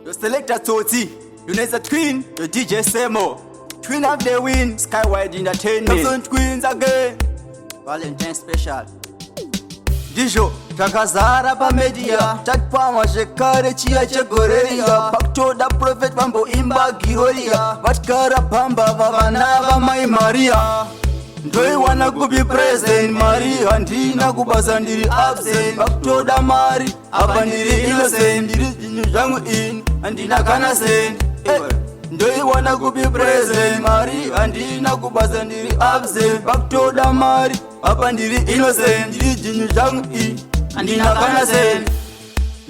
Your selector Toti, you know the twin, your DJ Semo. Twin of the win, Skywide Entertainment. Thousand Queens again. Valentine special. Dijo, takazara pa media, tatpama shekare chia chegoreria. Pakto da prophet mambo imba gihoria. Vatkara pamba vavanava mai Maria. Ndoi wana kubi present Maria, ndina kubasa ndiri absent. Pakto da mari, apa ndiri innocent. Ndiri jinyu jangu in, ndina kana send. Ndoi wana kubi present Maria, ndina kubasa ndiri absent. Pakto da mari, apa ndiri innocent. Ndiri jinyu jangu in, ndina kana send.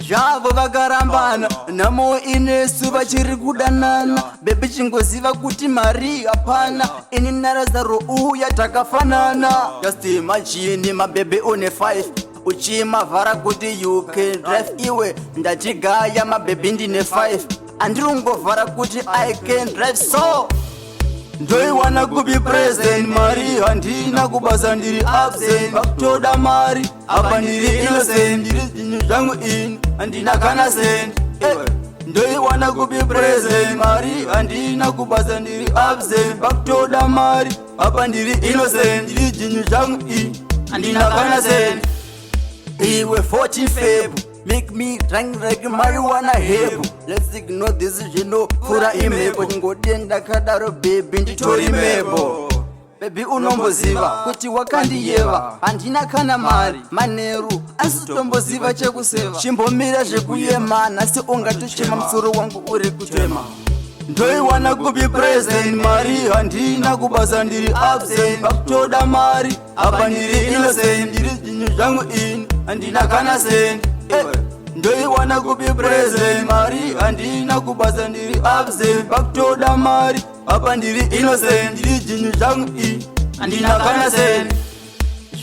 Javo vakarambana namo inesu vachiri kudanana. Bebe chingoziva kuti mari hapana. Ini narazaro uya takafanana. Just imagine mabebe one 5 uchimavhara kuti you can drive. Iwe ndatigaya mabebe ndine 5 andirungovhara kuti I can drive. So ndoi wana kubi present Mari, handina kubasa ndiri absent. Paktoda mari apa ndiri innocent. Ndiri jinyu jangu in, handina kana send. Ndoi wana kubi present Mari, handina kubasa ndiri absent. Paktoda mari apa ndiri innocent. Ndiri jinyu jangu in, handina kana send. Iwe 14 Feb, make me drink like marijuana hebu. Let's ignore this, you know, fura imebo. Ngodienda kadaro baby nditori mebo. Baby unomboziva kuti wakandiyeva, handina kana mari maneru asitomboziva chekuseva. Chimbomira zvekuyema nasi ungatochema musoro wangu uri kutema. Ndoi wana kubi present Mari, handina kubasa ndiri absent. Paktoda mari apa ndiri innocent. Ndiri jinyu jangu in, handina kana send. Ndoi wana kubi present Mari, handina kubasa ndiri absent. Paktoda mari apa ndiri innocent. Ndiri jinyu jangu in, handina kana send.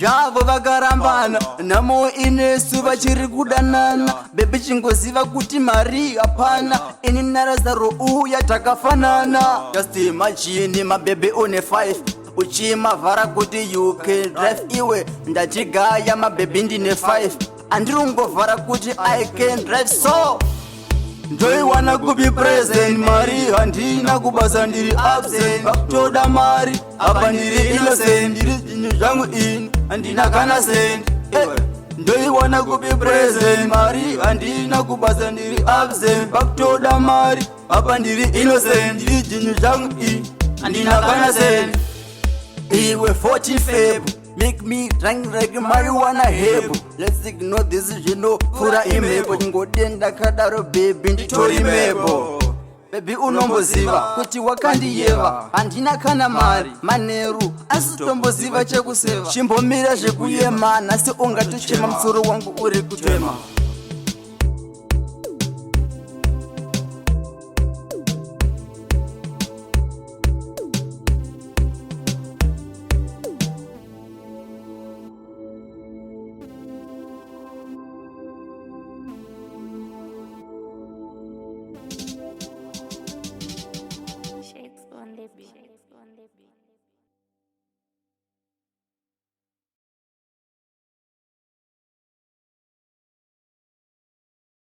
Javo vakarambana namo inesu vachiri kudanana. Bebe chingoziva kuti mari hapana. Ini narazaro uya takafanana. Just imagine mabebe one 5 uchimavhara kuti you can drive. Iwe ndatigaya mabebe ndine 5 andirungovhara kuti I can drive. So ndoi wana kubi present Mari, handina kubasa ndiri absent. Paktoda mari apa ndiri innocent. Ndiri jinyu jangu in, handina kana send. Ndoi wana kubi present Mari, handina kubasa ndiri absent. Paktoda mari apa ndiri innocent. Ndiri jinyu jangu in, handina kana send. Iwe 14 Feb, make me drink like marijuana hebu. Let's ignore this, you know, fura imebo. Ngodienda kadaro baby nditori mebo. Baby unomboziva kuti wakandiyeva, handina kana mari maneru asitomboziva chekuseva. Chimbomira zvekuyema nasi ungatochema musoro wangu uri kutema.